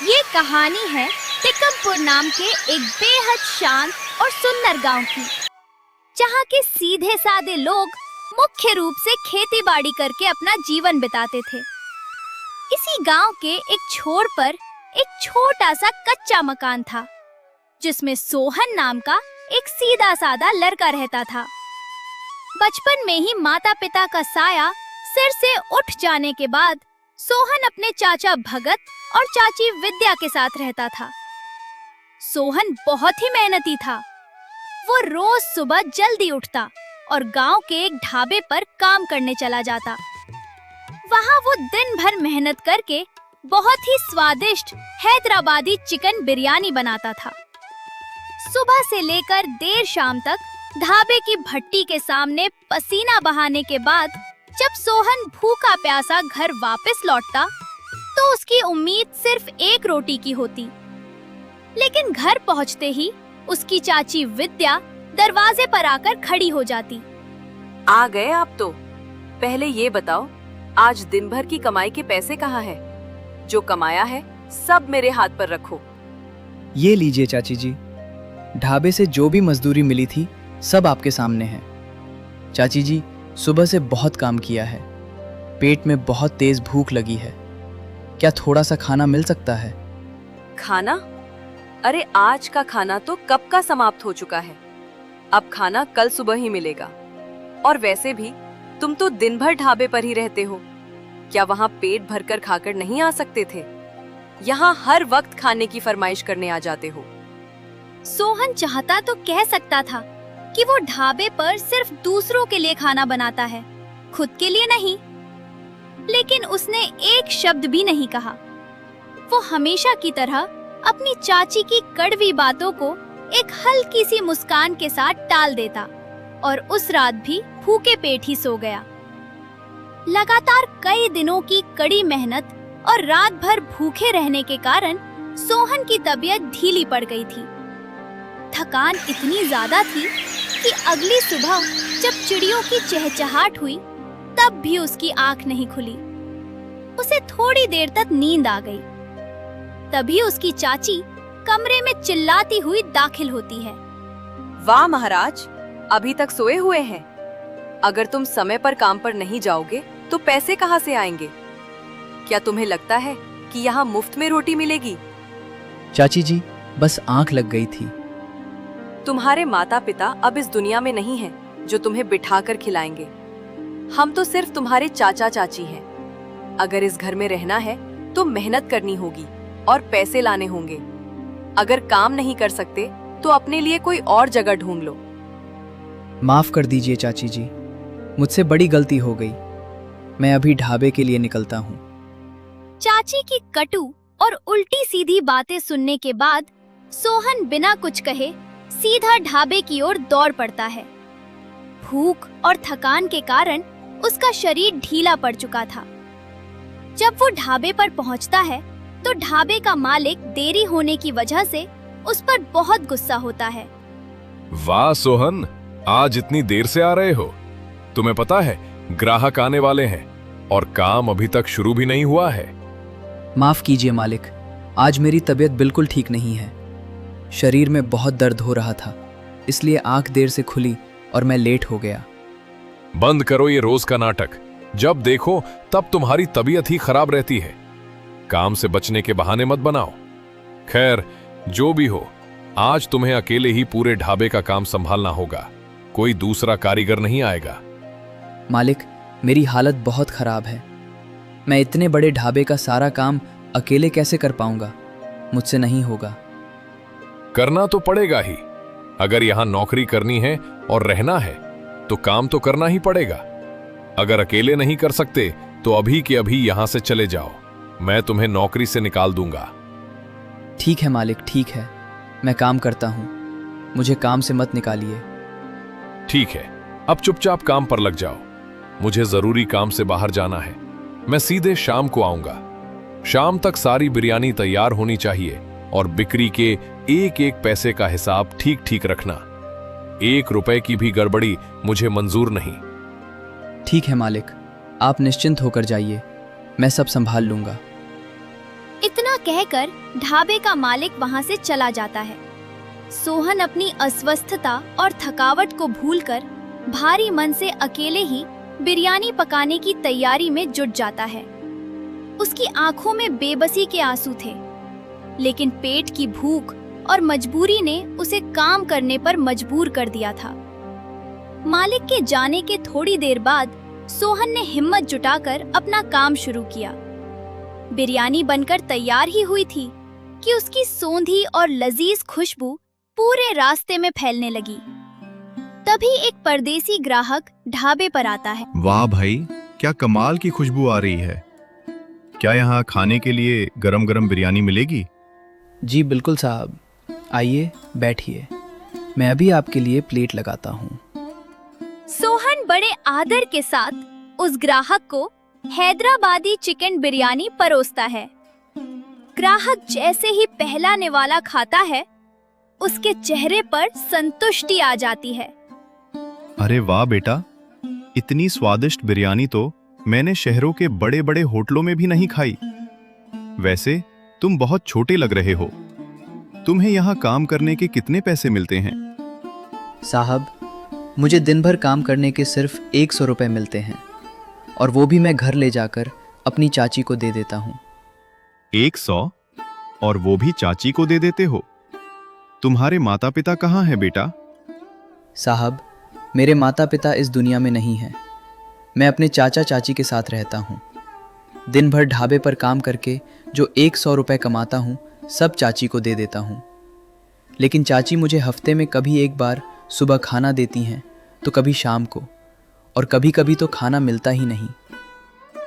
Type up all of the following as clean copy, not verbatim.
ये कहानी है टिकमपुर नाम के एक बेहद शांत और सुंदर गांव की, जहाँ के सीधे साधे लोग मुख्य रूप से खेती बाड़ी करके अपना जीवन बिताते थे। इसी गांव के एक छोर पर एक छोटा सा कच्चा मकान था, जिसमें सोहन नाम का एक सीधा साधा लड़का रहता था। बचपन में ही माता पिता का साया सिर से उठ जाने के बाद सोहन अपने चाचा भगत और चाची विद्या के साथ रहता था। सोहन बहुत ही मेहनती था। वो रोज सुबह जल्दी उठता और गांव के एक ढाबे पर काम करने चला जाता। वहां वो दिन भर मेहनत करके बहुत ही स्वादिष्ट हैदराबादी चिकन बिरयानी बनाता था। सुबह से लेकर देर शाम तक ढाबे की भट्टी के सामने पसीना बहाने के बाद जब सोहन भूखा प्यासा घर वापस लौटता तो उसकी उम्मीद सिर्फ एक रोटी की होती। लेकिन घर पहुंचते ही उसकी चाची विद्या दरवाजे पर आकर खड़ी हो जाती। आ गए आप तो। पहले ये बताओ, आज दिन भर की कमाई के पैसे कहाँ है? जो कमाया है सब मेरे हाथ पर रखो। ये लीजिए चाची जी, ढाबे से जो भी मजदूरी मिली थी सब आपके सामने है। चाची जी, सुबह से बहुत काम किया है, पेट में बहुत तेज भूख लगी है। क्या थोड़ा सा खाना मिल सकता है? खाना? अरे आज का खाना तो कब का समाप्त हो चुका है। अब खाना कल सुबह ही मिलेगा। और वैसे भी तुम तो दिन भर ढाबे पर ही रहते हो। क्या वहाँ पेट भरकर खाकर नहीं आ सकते थे? यहाँ हर वक्त खाने की फरमाइश करने आ जाते हो। सोहन चाहता तो कह सकता था कि वो ढाबे पर सिर्फ दूसरों के लिए खाना बनाता है, खुद के लिए नहीं। लेकिन उसने एक शब्द भी नहीं कहा। वो हमेशा की तरह अपनी चाची की कड़वी बातों को एक हल्की सी मुस्कान के साथ टाल देता और उस रात भी भूखे पेट ही सो गया। लगातार कई दिनों की कड़ी मेहनत और रात भर भूखे रहने के कारण सोहन की तबीयत ढीली पड़ गई थी। थकान इतनी ज्यादा थी कि अगली सुबह जब चिड़ियों की चहचहाट हुई तब भी उसकी आंख नहीं खुली। उसे थोड़ी देर तक नींद आ गई। तभी उसकी चाची कमरे में चिल्लाती हुई दाखिल होती है। वाह महाराज, अभी तक सोए हुए हैं। अगर तुम समय पर काम पर नहीं जाओगे तो पैसे कहाँ से आएंगे? क्या तुम्हें लगता है कि यहाँ मुफ्त में रोटी मिलेगी? चाची जी, बस आंख लग गई थी। तुम्हारे माता पिता अब इस दुनिया में नहीं हैं जो तुम्हें बिठाकर खिलाएंगे। हम तो सिर्फ तुम्हारे चाचा चाची हैं। अगर इस घर में रहना है तो मेहनत करनी होगी और पैसे लाने होंगे। अगर काम नहीं कर सकते तो अपने लिए कोई और जगह ढूंढ लो। माफ कर दीजिए चाची जी, मुझसे बड़ी गलती हो गई। मैं अभी ढाबे के लिए निकलता हूँ। चाची की कटु और उल्टी सीधी बातें सुनने के बाद सोहन बिना कुछ कहे सीधा ढाबे की ओर दौड़ पड़ता है। भूख और थकान के कारण उसका शरीर ढीला पड़ चुका था। जब वो ढाबे पर पहुंचता है तो ढाबे का मालिक देरी होने की वजह से उस पर बहुत गुस्सा होता है। वाह सोहन, आज इतनी देर से आ रहे हो? तुम्हें पता है ग्राहक आने वाले हैं और काम अभी तक शुरू भी नहीं हुआ है। माफ कीजिए मालिक, आज मेरी तबीयत बिल्कुल ठीक नहीं है। शरीर में बहुत दर्द हो रहा था, इसलिए आंख देर से खुली और मैं लेट हो गया। बंद करो ये रोज का नाटक। जब देखो तब तुम्हारी तबीयत ही खराब रहती है। काम से बचने के बहाने मत बनाओ। खैर, जो भी हो, आज तुम्हें अकेले ही पूरे ढाबे का काम संभालना होगा। कोई दूसरा कारीगर नहीं आएगा। मालिक, मेरी हालत बहुत खराब है। मैं इतने बड़े ढाबे का सारा काम अकेले कैसे कर पाऊंगा? मुझसे नहीं होगा। करना तो पड़ेगा ही। अगर यहां नौकरी करनी है और रहना है तो काम तो करना ही पड़ेगा। अगर अकेले नहीं कर सकते तो अभी के अभी यहां से चले जाओ। मैं तुम्हें नौकरी से निकाल दूंगा। ठीक है मालिक, ठीक है, मैं काम करता हूँ। मुझे काम से मत निकालिए। ठीक है, अब चुपचाप काम पर लग जाओ। मुझे जरूरी काम से बाहर जाना है। मैं सीधे शाम को आऊंगा। शाम तक सारी बिरयानी तैयार होनी चाहिए और बिक्री के एक एक पैसे का हिसाब ठीक ठीक रखना। 1 रुपए की भी गड़बड़ी मुझे मंजूर नहीं। ठीक है मालिक, आप निश्चिंत होकर जाइए, मैं सब संभाल लूंगा। इतना कहकर ढाबे का मालिक वहां से चला जाता है। सोहन अपनी अस्वस्थता और थकावट को भूलकर भारी मन से अकेले ही बिरयानी पकाने की तैयारी में जुट जाता है। उसकी आंखों में बेबसी के आंसू थे, लेकिन पेट की भूख और मजबूरी ने उसे काम करने पर मजबूर कर दिया था। मालिक के जाने के थोड़ी देर बाद सोहन ने हिम्मत जुटाकर अपना काम शुरू किया। बिरयानी बनकर तैयार ही हुई थी कि उसकी सोंधी और लजीज खुशबू पूरे रास्ते में फैलने लगी। तभी एक परदेसी ग्राहक ढाबे पर आता है। वाह भाई, क्या कमाल की खुशबू आ रही है। क्या यहाँ खाने के लिए गरम गरम बिरयानी मिलेगी? जी बिल्कुल साहब, आइए बैठिए, मैं अभी आपके लिए प्लेट लगाता हूँ। सोहन बड़े आदर के साथ उस ग्राहक को हैदराबादी चिकन बिरयानी परोसता है। ग्राहक जैसे ही पहला निवाला खाता है, उसके चेहरे पर संतुष्टि आ जाती है। अरे वाह बेटा, इतनी स्वादिष्ट बिरयानी तो मैंने शहरों के बड़े बड़े होटलों में भी नहीं खाई। वैसे तुम बहुत छोटे लग रहे हो। तुम्हें यहाँ काम करने के कितने पैसे मिलते हैं? साहब, मुझे दिन भर काम करने के सिर्फ 100 रुपये मिलते हैं, और वो भी मैं घर ले जाकर अपनी चाची को दे देता हूँ। 100? और वो भी चाची को दे देते हो? तुम्हारे माता पिता कहाँ हैं बेटा? साहब, मेरे माता पिता इस दुनिया में नहीं हैं। मैं अपने चाचा चाची के साथ रहता हूँ। दिन भर ढाबे पर काम करके जो 100 रुपये कमाता हूँ, सब चाची को दे देता हूँ। लेकिन चाची मुझे हफ्ते में कभी एक बार सुबह खाना देती हैं, तो कभी शाम को, और कभी कभी तो खाना मिलता ही नहीं।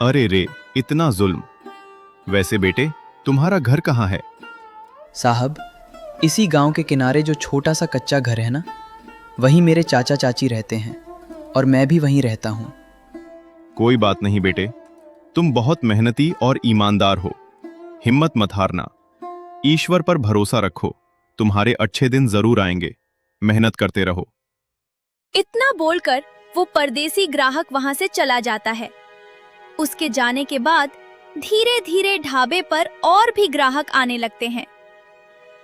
अरे रे, इतना जुल्म। वैसे बेटे, तुम्हारा घर कहाँ है? साहब, इसी गांव के किनारे जो छोटा सा कच्चा घर है ना, वहीं मेरे चाचा चाची रहते हैं, और मैं भी वहीं रहता हूँ। कोई बात नहीं बेटे, तुम बहुत मेहनती और ईमानदार हो। हिम्मत मत हारना, ईश्वर पर भरोसा रखो। तुम्हारे अच्छे दिन जरूर आएंगे। मेहनत करते रहो। इतना बोलकर वो परदेसी ग्राहक वहां से चला जाता है। उसके जाने के बाद धीरे धीरे ढाबे पर और भी ग्राहक आने लगते हैं।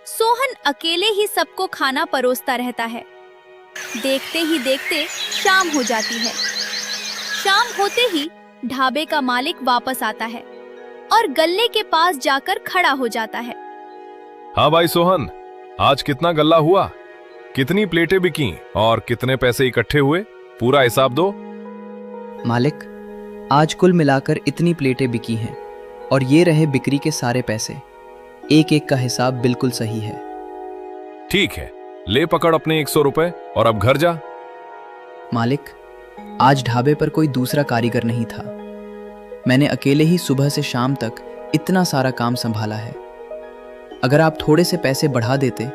सोहन अकेले ही सबको खाना परोसता रहता है। देखते ही देखते शाम हो जाती है। शाम होते ही ढाबे का मालिक वापस आता है और गल्ले के पास जाकर खड़ा हो जाता है। हाँ भाई सोहन, आज कितना गल्ला हुआ? कितनी प्लेटें बिकी और कितने पैसे इकट्ठे हुए? पूरा हिसाब दो। मालिक, आज कुल मिलाकर इतनी प्लेटें बिकी हैं, और ये रहे बिक्री के सारे पैसे। एक एक का हिसाब बिल्कुल सही है। ठीक है, ले पकड़ अपने 100 रुपए और अब घर जा। मालिक, आज ढाबे पर कोई दूसरा कारीगर नहीं था। मैंने अकेले ही सुबह से शाम तक इतना सारा काम संभाला है। अगर आप थोड़े से पैसे बढ़ा देते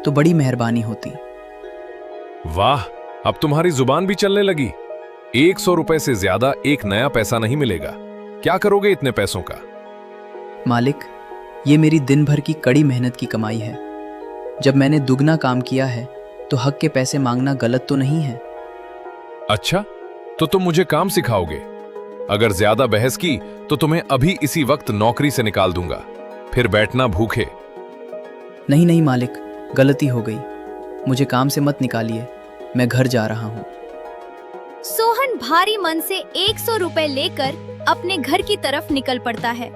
तो बड़ी मेहरबानी होती। वाह, अब तुम्हारी जुबान भी चलने लगी। 100 रुपए से ज्यादा एक नया पैसा नहीं मिलेगा। क्या करोगे इतने पैसों का? मालिक, ये मेरी दिन भर की कड़ी मेहनत की कमाई है। जब मैंने दुगना काम किया है तो हक के पैसे मांगना गलत तो नहीं है। अच्छा, तो तुम मुझे काम सिखाओगे? अगर ज्यादा बहस की तो तुम्हें अभी इसी वक्त नौकरी से निकाल दूंगा। फिर बैठना भूखे। नहीं नहीं मालिक, गलती हो गई। मुझे काम से मत निकालिए, मैं घर जा रहा हूँ। सोहन भारी मन से 100 रुपए लेकर अपने घर की तरफ निकल पड़ता है।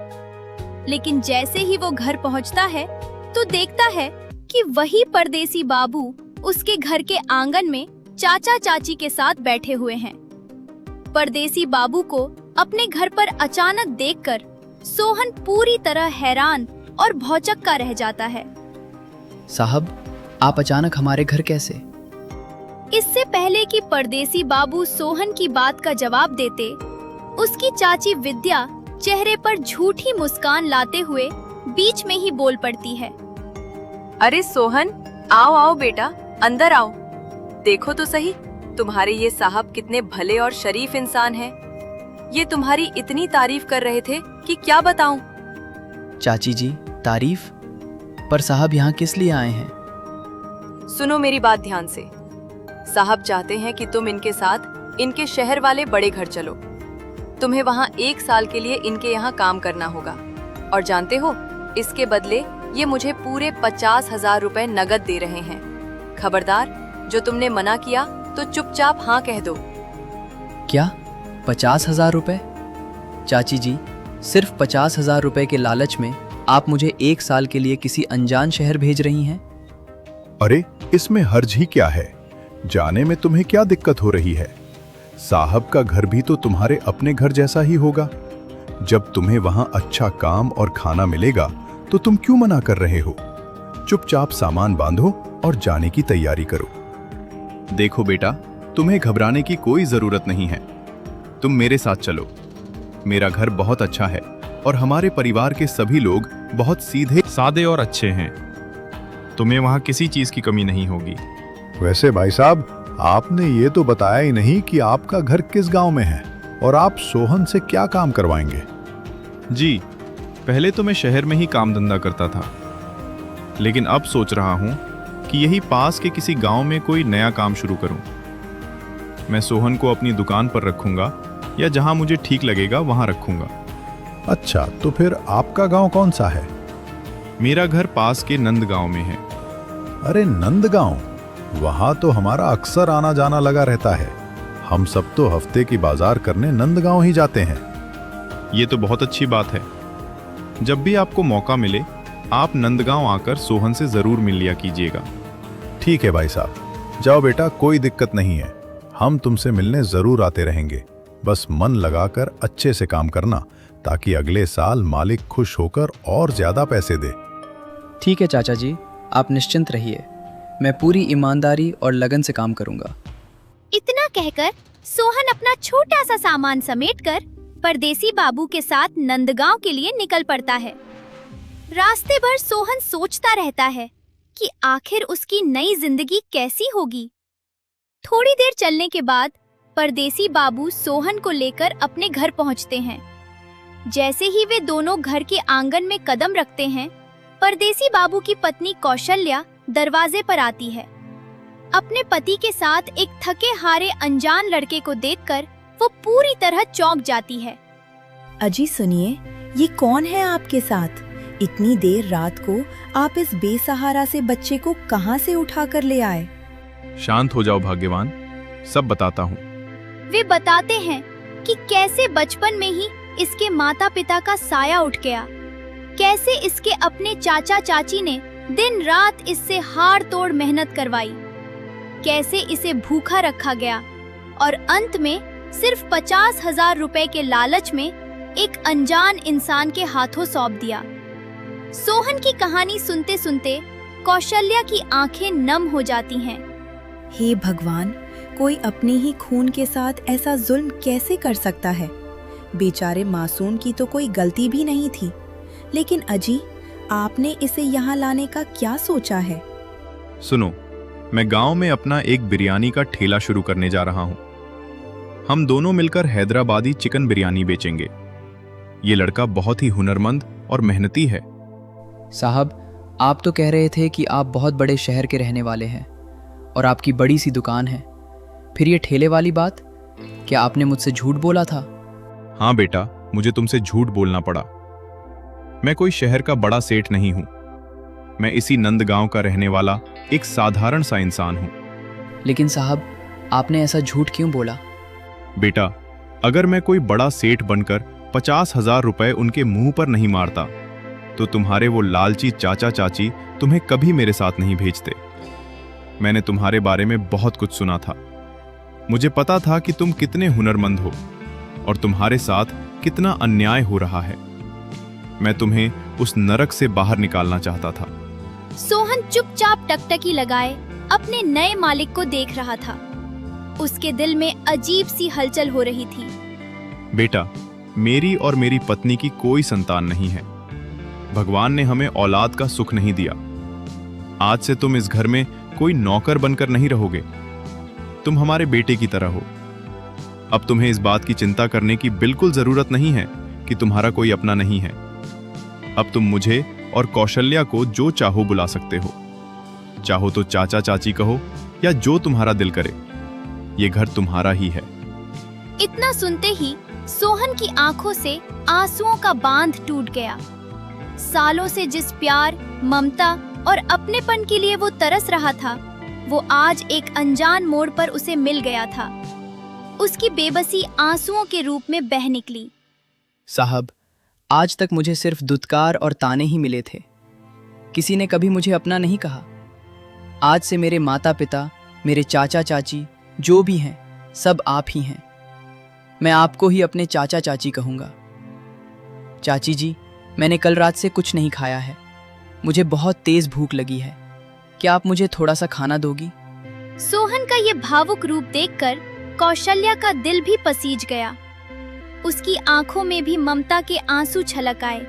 लेकिन जैसे ही वो घर पहुंचता है तो देखता है कि वही परदेसी बाबू उसके घर के आंगन में चाचा चाची के साथ बैठे हुए हैं। परदेसी बाबू को अपने घर पर अचानक देखकर सोहन पूरी तरह हैरान और भौचक्का रह जाता है। साहब, आप अचानक हमारे घर कैसे? इससे पहले कि परदेसी बाबू सोहन की बात का जवाब देते, उसकी चाची विद्या चेहरे पर झूठी मुस्कान लाते हुए बीच में ही बोल पड़ती है। अरे सोहन, आओ आओ बेटा, अंदर आओ। देखो तो सही, तुम्हारे ये साहब कितने भले और शरीफ इंसान हैं। ये तुम्हारी इतनी तारीफ कर रहे थे कि क्या बताऊं। चाची जी, तारीफ? पर साहब यहाँ किस लिए आए हैं? सुनो मेरी बात ध्यान से। साहब चाहते हैं कि तुम इनके साथ इनके शहर वाले बड़े घर चलो। तुम्हें वहाँ 1 साल के लिए इनके यहाँ काम करना होगा। और जानते हो, इसके बदले ये मुझे पूरे 50,000 रुपए नगद दे रहे हैं। खबरदार, जो तुमने मना किया तो चुपचाप हाँ कह दो। क्या 50,000 रुपए? चाची जी, सिर्फ 50,000 रुपए के लालच में आप मुझे 1 साल के लिए किसी अनजान शहर भेज रही हैं? अरे इसमें हर्ज ही क्या है? जाने में तुम्हें क्या दिक्कत हो रही है? साहब का घर भी तो तुम्हारे अपने घर जैसा ही होगा। जब तुम्हें वहां अच्छा काम और खाना मिलेगा तो तुम क्यों मना कर रहे हो? चुपचाप सामान बांधो और जाने की तैयारी करो। देखो बेटा, तुम्हें घबराने की कोई जरूरत नहीं है। तुम मेरे साथ चलो। मेरा घर बहुत अच्छा है और हमारे परिवार के सभी लोग बहुत सीधे सादे और अच्छे हैं। तुम्हें वहां किसी चीज की कमी नहीं होगी। वैसे भाई साहब, आपने ये तो बताया ही नहीं कि आपका घर किस गांव में है और आप सोहन से क्या काम करवाएंगे? जी, पहले तो मैं शहर में ही काम धंधा करता था, लेकिन अब सोच रहा हूं कि यही पास के किसी गांव में कोई नया काम शुरू करूं। मैं सोहन को अपनी दुकान पर रखूंगा या जहां मुझे ठीक लगेगा वहां रखूंगा। अच्छा, तो फिर आपका गांव कौन सा है? मेरा घर पास के नंद गांव में है। अरे नंदगांव, वहां तो हमारा अक्सर आना जाना लगा रहता है। हम सब तो हफ्ते की बाजार करने नंदगांव ही जाते हैं। ये तो बहुत अच्छी बात है। जब भी आपको मौका मिले, आप नंदगांव आकर सोहन से जरूर मिल लिया कीजिएगा। ठीक है भाई साहब, जाओ बेटा, कोई दिक्कत नहीं है। हम तुमसे मिलने जरूर आते रहेंगे। बस मन लगाकर अच्छे से काम करना, ताकि अगले साल मालिक खुश होकर और ज्यादा पैसे दे। ठीक है चाचा जी, आप निश्चिंत रहिए। मैं पूरी ईमानदारी और लगन से काम करूंगा। इतना कहकर सोहन अपना छोटा सा सामान समेटकर परदेसी बाबू के साथ नंदगांव के लिए निकल पड़ता है। रास्ते भर सोहन सोचता रहता है कि आखिर उसकी नई जिंदगी कैसी होगी। थोड़ी देर चलने के बाद परदेसी बाबू सोहन को लेकर अपने घर पहुंचते हैं। जैसे ही वे दोनों घर के आंगन में कदम रखते हैं, परदेसी बाबू की पत्नी कौशल्या दरवाजे पर आती है। अपने पति के साथ एक थके हारे अनजान लड़के को देखकर वो पूरी तरह चौंक जाती है। अजी सुनिए, ये कौन है आपके साथ? इतनी देर रात को आप इस बेसहारा से बच्चे को कहां से उठा कर ले आए? शांत हो जाओ भाग्यवान, सब बताता हूँ। वे बताते हैं कि कैसे बचपन में ही इसके माता पिता का साया उठ गया, कैसे इसके अपने चाचा चाची ने दिन रात इससे हाड़ तोड़ मेहनत करवाई, कैसे इसे भूखा रखा गया और अंत में सिर्फ 50,000 रुपए के लालच में एक अनजान इंसान के हाथों सौंप दिया। सोहन की कहानी सुनते सुनते कौशल्या की आंखें नम हो जाती हैं। हे भगवान, कोई अपने ही खून के साथ ऐसा जुल्म कैसे कर सकता है? बेचारे मासूम की तो कोई गलती भी नहीं थी, लेकिन अजी, आपने इसे यहाँ लाने का क्या सोचा है? सुनो, मैं गांव में अपना एक बिरयानी का ठेला शुरू करने जा रहा हूँ। हम दोनों मिलकर हैदराबादी चिकन बिरयानी बेचेंगे। ये लड़का बहुत ही हुनरमंद और मेहनती है। साहब, आप तो कह रहे थे कि आप बहुत बड़े शहर के रहने वाले हैं और आपकी बड़ी सी दुकान है। फिर ये ठेले वाली बात, क्या आपने मुझसे झूठ बोला था? हाँ बेटा, मुझे तुमसे झूठ बोलना पड़ा। मैं कोई शहर का बड़ा सेठ नहीं हूँ। मैं इसी नंदगांव का रहने वाला एक साधारण सा इंसान हूँ। लेकिन साहब, आपने ऐसा झूठ क्यों बोला? बेटा, अगर मैं कोई बड़ा सेठ बनकर 50,000 रुपए उनके मुंह पर नहीं मारता, तो तुम्हारे वो लालची चाचा चाची तुम्हें कभी मेरे साथ नहीं भेजते। मैंने तुम्हारे बारे में बहुत कुछ सुना था। मुझे पता था कि तुम कितने हुनरमंद हो और तुम्हारे साथ कितना अन्याय हो रहा है। मैं तुम्हें उस नरक से बाहर निकालना चाहता था। सोहन चुपचाप टकटकी लगाए अपने नए मालिक को देख रहा था। उसके दिल में अजीब सी हलचल हो रही थी। बेटा, मेरी और मेरी पत्नी की कोई संतान नहीं है। भगवान ने हमें औलाद का सुख नहीं दिया। आज से तुम इस घर में कोई नौकर बनकर नहीं रहोगे। तुम हमारे बेटे की तरह हो। अब तुम्हें इस बात की चिंता करने की बिल्कुल जरूरत नहीं है कि तुम्हारा कोई अपना नहीं है। अब तुम मुझे और कौशल्या को जो चाहो बुला सकते हो। चाहो तो चाचा चाची कहो या जो तुम्हारा दिल करे। ये घर तुम्हारा ही है। इतना सुनते ही सोहन की आंखों से आंसुओं का बांध टूट गया। सालों से जिस प्यार, ममता और अपनेपन के लिए वो तरस रहा था, वो आज एक अनजान मोड़ पर उसे मिल गया था। उसकी बेबसी आंसुओं के रूप में बह निकली। साहब, आज तक मुझे सिर्फ दुत्कार और ताने ही मिले थे। किसी ने कभी मुझे अपना नहीं कहा। आज से मेरे माता पिता, मेरे चाचा चाची जो भी हैं, सब आप ही हैं। मैं आपको ही अपने चाचा चाची कहूँगा। चाची जी, मैंने कल रात से कुछ नहीं खाया है। मुझे बहुत तेज भूख लगी है। क्या आप मुझे थोड़ा सा खाना दोगी? सोहन का ये भावुक रूप देखकर कौशल्या का दिल भी पसीज गया। उसकी आंखों में भी ममता के आंसू छलक आए।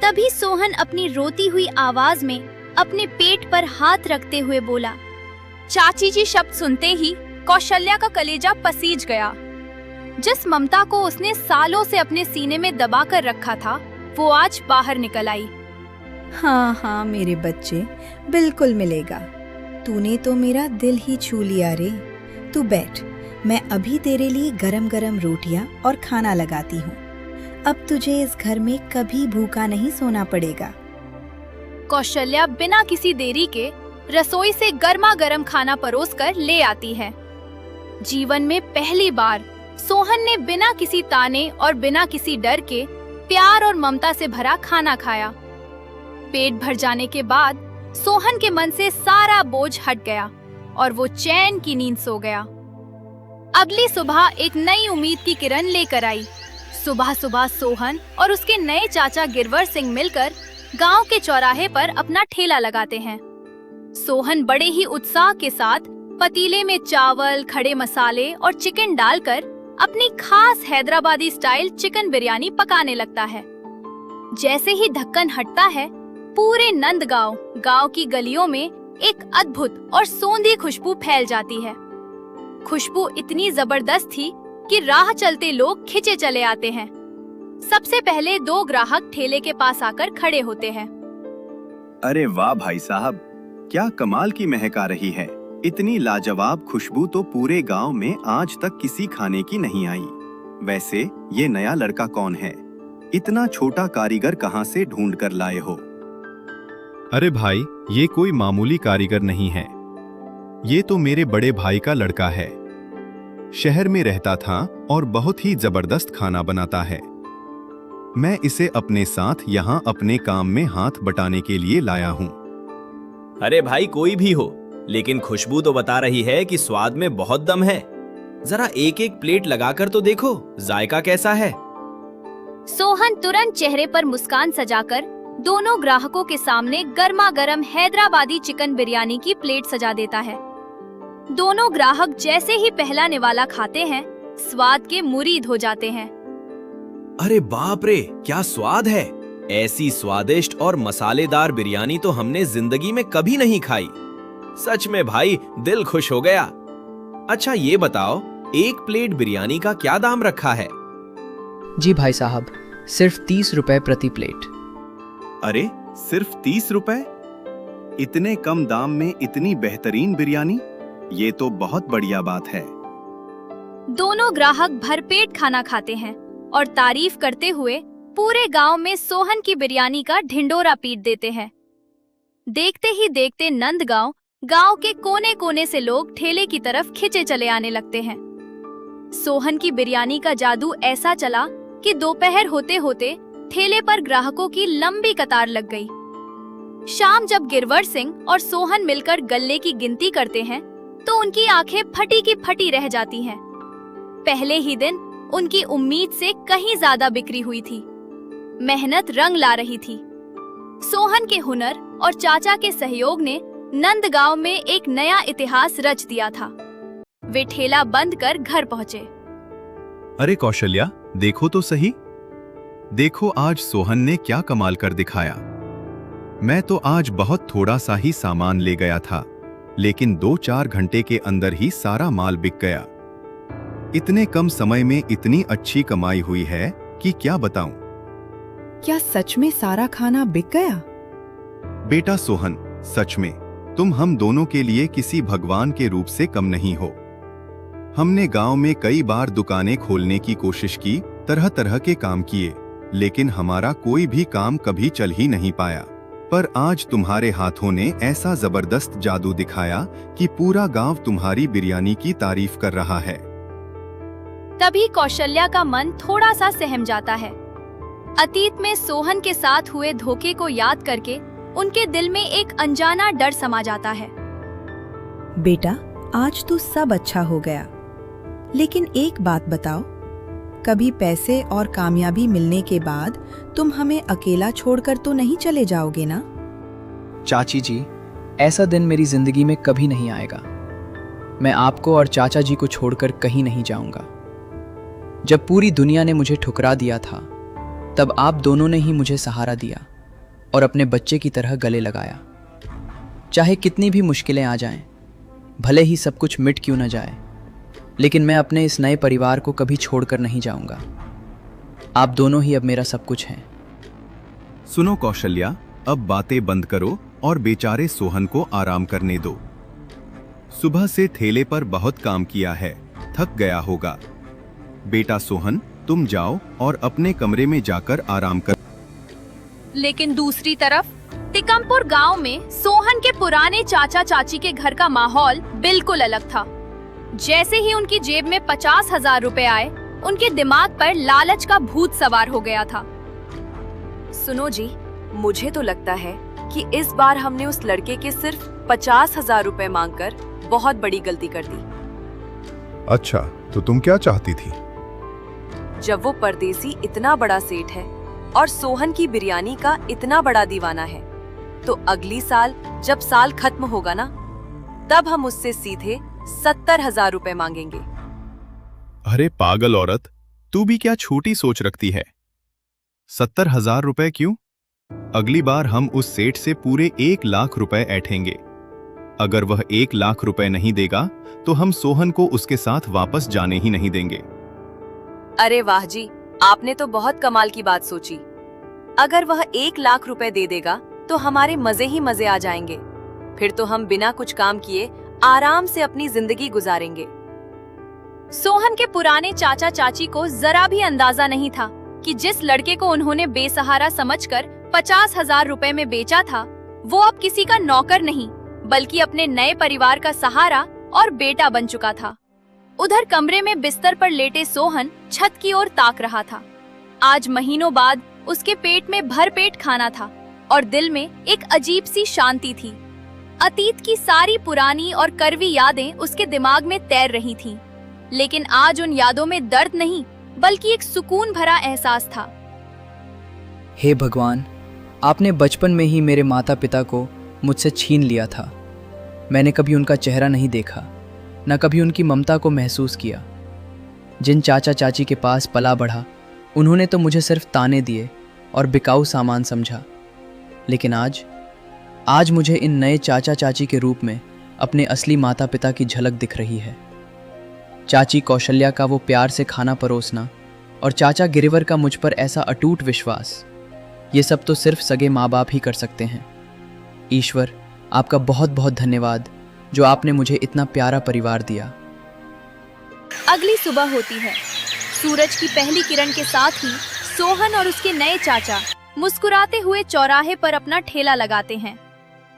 तभी सोहन अपनी रोती हुई आवाज में अपने पेट पर हाथ रखते हुए बोला। चाची जी शब्द सुनते ही कौशल्या का कलेजा पसीज गया। जिस ममता को उसने सालों से अपने सीने में दबा कर रखा था, वो आज बाहर निकल आई। हाँ हाँ मेरे बच्चे, बिल्कुल मिलेगा। तूने तो मेरा दिल ही छू लिया रे। तू बैठ, मैं अभी तेरे लिए गरम गरम रोटियां और खाना लगाती हूँ। अब तुझे इस घर में कभी भूखा नहीं सोना पड़ेगा। कौशल्या बिना किसी देरी के रसोई से गर्मा गर्म खाना परोसकर ले आती है। जीवन में पहली बार सोहन ने बिना किसी ताने और बिना किसी डर के प्यार और ममता से भरा खाना खाया। पेट भर जाने के बाद सोहन के मन से सारा बोझ हट गया और वो चैन की नींद सो गया। अगली सुबह एक नई उम्मीद की किरण लेकर आई। सुबह सुबह सोहन और उसके नए चाचा गिरवर सिंह मिलकर गांव के चौराहे पर अपना ठेला लगाते हैं। सोहन बड़े ही उत्साह के साथ पतीले में चावल, खड़े मसाले और चिकन डालकर अपनी खास हैदराबादी स्टाइल चिकन बिरयानी पकाने लगता है। जैसे ही ढक्कन हटता है, पूरे नंदगांव गांव की गलियों में एक अद्भुत और सोंधी खुशबू फैल जाती है। खुशबू इतनी जबरदस्त थी कि राह चलते लोग खिंचे चले आते हैं। सबसे पहले 2 ग्राहक ठेले के पास आकर खड़े होते हैं। अरे वाह भाई साहब, क्या कमाल की महक आ रही है। इतनी लाजवाब खुशबू तो पूरे गांव में आज तक किसी खाने की नहीं आई। वैसे ये नया लड़का कौन है? इतना छोटा कारीगर कहां से ढूंढ कर लाए हो? अरे भाई, ये कोई मामूली कारीगर नहीं है। ये तो मेरे बड़े भाई का लड़का है। शहर में रहता था और बहुत ही जबरदस्त खाना बनाता है। मैं इसे अपने साथ यहाँ अपने काम में हाथ बटाने के लिए लाया हूँ। अरे भाई, कोई भी हो, लेकिन खुशबू तो बता रही है कि स्वाद में बहुत दम है। जरा एक एक प्लेट लगाकर तो देखो, जायका कैसा है। सोहन तुरंत चेहरे पर मुस्कान सजाकर दोनों ग्राहकों के सामने गर्मा गर्म हैदराबादी चिकन बिरयानी की प्लेट सजा देता है। दोनों ग्राहक जैसे ही पहला निवाला खाते हैं, स्वाद के मुरीद हो जाते हैं। अरे बाप रे, क्या स्वाद है। ऐसी स्वादिष्ट और मसालेदार बिरयानी तो हमने जिंदगी में कभी नहीं खाई। सच में भाई, दिल खुश हो गया। अच्छा ये बताओ, एक प्लेट बिरयानी का क्या दाम रखा है? जी भाई साहब, सिर्फ 30 रुपए प्रति प्लेट। अरे सिर्फ 30 रुपए? इतने कम दाम में इतनी बेहतरीन बिरयानी, ये तो बहुत बढ़िया बात है। दोनों ग्राहक भरपेट खाना खाते हैं और तारीफ करते हुए पूरे गांव में सोहन की बिरयानी का ढिंडोरा पीट देते हैं। देखते ही देखते नंदगांव गांव के कोने कोने से लोग ठेले की तरफ खिंचे चले आने लगते हैं। सोहन की बिरयानी का जादू ऐसा चला कि दोपहर होते होते ठेले पर ग्राहकों की लंबी कतार लग गई। शाम जब गिरवर सिंह और सोहन मिलकर गल्ले की गिनती करते हैं, तो उनकी आंखें फटी की फटी रह जाती हैं। पहले ही दिन उनकी उम्मीद से कहीं ज्यादा बिक्री हुई थी। मेहनत रंग ला रही थी। सोहन के हुनर और चाचा के सहयोग ने नंदगांव में एक नया इतिहास रच दिया था। वे ठेला बंद कर घर पहुंचे। अरे कौशल्या, देखो तो सही। देखो आज सोहन ने क्या कमाल कर दिखाया। मैं तो आज बहुत थोड़ा सा ही सामान ले गया था, लेकिन 2-4 घंटे के अंदर ही सारा माल बिक गया। इतने कम समय में इतनी अच्छी कमाई हुई है कि क्या बताऊं। क्या सच में सारा खाना बिक गया? बेटा सोहन, सच में तुम हम दोनों के लिए किसी भगवान के रूप से कम नहीं हो। हमने गांव में कई बार दुकानें खोलने की कोशिश की, तरह तरह के काम किए, लेकिन हमारा कोई भी काम कभी चल ही नहीं पाया। पर आज तुम्हारे हाथों ने ऐसा जबरदस्त जादू दिखाया कि पूरा गांव तुम्हारी बिरयानी की तारीफ कर रहा है। तभी कौशल्या का मन थोड़ा सा सहम जाता है। अतीत में सोहन के साथ हुए धोखे को याद करके उनके दिल में एक अनजाना डर समा जाता है। बेटा, आज तो सब अच्छा हो गया, लेकिन एक बात बताओ, कभी पैसे और कामयाबी मिलने के बाद तुम हमें अकेला छोड़कर तो नहीं चले जाओगे ना? चाची जी, ऐसा दिन मेरी जिंदगी में कभी नहीं आएगा। मैं आपको और चाचा जी को छोड़कर कहीं नहीं जाऊंगा। जब पूरी दुनिया ने मुझे ठुकरा दिया था, तब आप दोनों ने ही मुझे सहारा दिया और अपने बच्चे की तरह गले लगाया। चाहे कितनी भी मुश्किलें आ जाएं, भले ही सब कुछ मिट क्यों न जाए, लेकिन मैं अपने इस नए परिवार को कभी छोड़कर नहीं जाऊंगा। आप दोनों ही अब मेरा सब कुछ हैं। सुनो कौशल्या, अब बातें बंद करो और बेचारे सोहन को आराम करने दो। सुबह से ठेले पर बहुत काम किया है, थक गया होगा। बेटा सोहन, तुम जाओ और अपने कमरे में जाकर आराम कर। लेकिन दूसरी तरफ टिकमपुर गांव में सोहन के पुराने चाचा चाची के घर का माहौल बिल्कुल अलग था। जैसे ही उनकी जेब में 50,000 रुपए आए, उनके दिमाग पर लालच का भूत सवार हो गया था। सुनो जी, मुझे तो लगता है कि इस बार हमने उस लड़के के सिर्फ 50,000 रुपए मांगकर बहुत बड़ी गलती कर दी। अच्छा, तो तुम क्या चाहती थी? जब वो परदेसी इतना बड़ा सेठ है और सोहन की बिरयानी का इतना बड़ा दीवाना है, तो अगली साल जब साल खत्म होगा ना, तब हम उससे सीधे 70,000 रुपए मांगेंगे। अरे पागल औरत, तू भी क्या छोटी सोच रखती है? 70,000 रुपए क्यों? अगली बार हम उस सेठ से पूरे 1 लाख रुपए ऐंठेंगे। अगर वह 1 लाख रुपए नहीं देगा, तो हम सोहन को उसके साथ वापस जाने ही नहीं देंगे। अरे वाह जी, आपने तो बहुत कमाल की बात सोची। अगर वह 1 लाख रुपए दे देगा, तो हमारे मजे ही मजे आ जाएंगे। फिर तो हम बिना कुछ काम किए आराम से अपनी जिंदगी गुजारेंगे। सोहन के पुराने चाचा चाची को जरा भी अंदाजा नहीं था कि जिस लड़के को उन्होंने बेसहारा समझकर 50,000 रुपए में बेचा था, वो अब किसी का नौकर नहीं, बल्कि अपने नए परिवार का सहारा और बेटा बन चुका था। उधर कमरे में बिस्तर पर लेटे सोहन छत की ओर ताक रहा था। आज महीनों बाद उसके पेट में भरपेट खाना था और दिल में एक अजीब सी शांति थी। अतीत की सारी पुरानी और कड़वी यादें उसके दिमाग में तैर रही थीं, लेकिन आज उन यादों में दर्द नहीं, बल्कि एक सुकून भरा एहसास था। हे भगवान, आपने बचपन में ही मेरे माता पिता को मुझसे छीन लिया था। मैंने कभी उनका चेहरा नहीं देखा, न कभी उनकी ममता को महसूस किया। जिन चाचा चाची के पास पला बढ़ा, उन्होंने तो मुझे सिर्फ ताने दिए और बिकाऊ सामान समझा। लेकिन आज मुझे इन नए चाचा चाची के रूप में अपने असली माता पिता की झलक दिख रही है। चाची कौशल्या का वो प्यार से खाना परोसना और चाचा गिरिवर का मुझ पर ऐसा अटूट विश्वास, ये सब तो सिर्फ सगे माँ बाप ही कर सकते हैं। ईश्वर, आपका बहुत बहुत धन्यवाद जो आपने मुझे इतना प्यारा परिवार दिया। अगली सुबह होती है। सूरज की पहली किरण के साथ ही सोहन और उसके नए चाचा मुस्कुराते हुए चौराहे पर अपना ठेला लगाते हैं।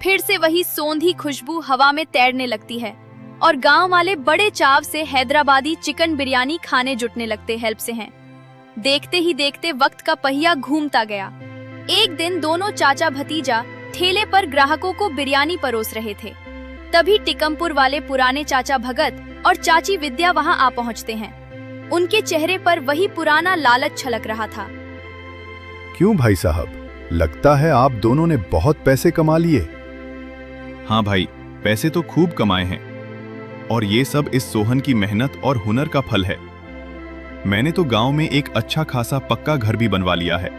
फिर से वही सोंधी खुशबू हवा में तैरने लगती है और गांव वाले बड़े चाव से हैदराबादी चिकन बिरयानी खाने जुटने लगते हैं। देखते ही देखते वक्त का पहिया घूमता गया। एक दिन दोनों चाचा भतीजा ठेले पर ग्राहकों को बिरयानी परोस रहे थे। तभी टिकमपुर वाले पुराने चाचा भगत और चाची विद्या वहां आ पहुंचते हैं। उनके चेहरे पर वही पुराना लालच छलक रहा था। क्यों भाई साहब, लगता है आप दोनों ने बहुत पैसे कमा लिए। हाँ भाई, पैसे तो खूब कमाए हैं, और ये सब इस सोहन की मेहनत और हुनर का फल है। मैंने तो गांव में एक अच्छा खासा पक्का घर भी बनवा लिया है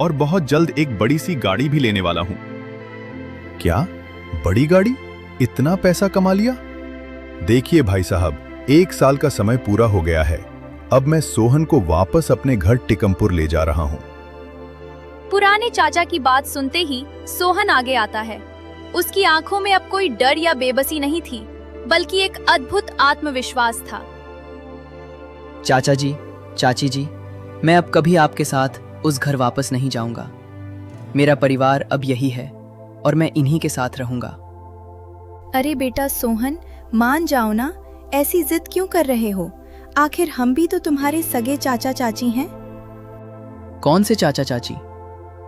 और बहुत जल्द एक बड़ी सी गाड़ी भी लेने वाला हूं। क्या बड़ी गाड़ी? इतना पैसा कमा लिया? देखिए भाई साहब, 1 साल का समय पूरा हो गया है। अब मैं सोहन को वापस अपने घर टिकमपुर ले जा रहा हूं। पुराने चाचा की बात सुनते ही सोहन आगे आता है। उसकी आंखों में अब कोई डर या बेबसी नहीं थी, बल्कि एक अद्भुत आत्मविश्वास था। चाचा जी, चाची जी, मैं अब कभी आपके साथ उस घर वापस नहीं जाऊंगा। मेरा परिवार अब यही है और मैं इन्हीं के साथ रहूंगा। अरे बेटा सोहन, मान जाओ ना, ऐसी जिद क्यों कर रहे हो? आखिर हम भी तो तुम्हारे सगे चाचा चाची हैं। कौन से चाचा चाची?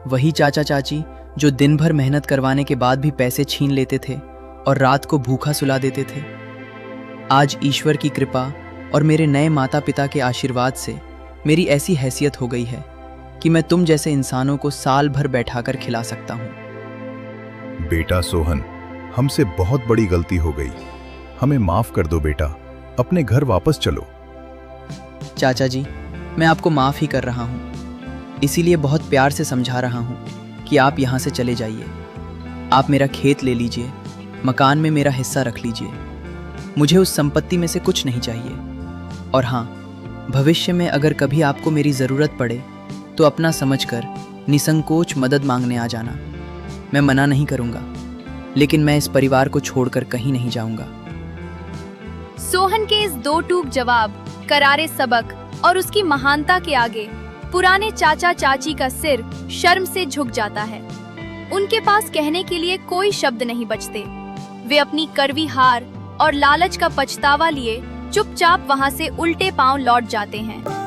वही चाचा चाची जो दिन भर मेहनत करवाने के बाद भी पैसे छीन लेते थे और रात को भूखा सुला देते थे। आज ईश्वर की कृपा और मेरे नए माता पिता के आशीर्वाद से मेरी ऐसी हैसियत हो गई है कि मैं तुम जैसे इंसानों को साल भर बैठाकर खिला सकता हूँ। बेटा सोहन, हमसे बहुत बड़ी गलती हो गई, हमें माफ कर दो बेटा, अपने घर वापस चलो। चाचा जी, मैं आपको माफ़ ही कर रहा हूँ, इसीलिए बहुत प्यार से समझा रहा हूँ कि आप यहाँ से चले जाइए। आप मेरा खेत ले लीजिए, मकान में मेरा हिस्सा रख लीजिए, मुझे उस संपत्ति में से कुछ नहीं चाहिए। और हाँ, भविष्य में अगर कभी आपको मेरी ज़रूरत पड़े तो अपना समझकर निसंकोच मदद मांगने आ जाना। मैं मना नहीं करूँगा, लेकिन मैं इस परिवार को छोड़कर कहीं नहीं जाऊँगा। सोहन के इस दो टूक जवाब, करारे सबक और उसकी महानता के आगे पुराने चाचा चाची का सिर शर्म से झुक जाता है। उनके पास कहने के लिए कोई शब्द नहीं बचते। वे अपनी कड़वी हार और लालच का पछतावा लिए चुपचाप वहां से उल्टे पांव लौट जाते हैं।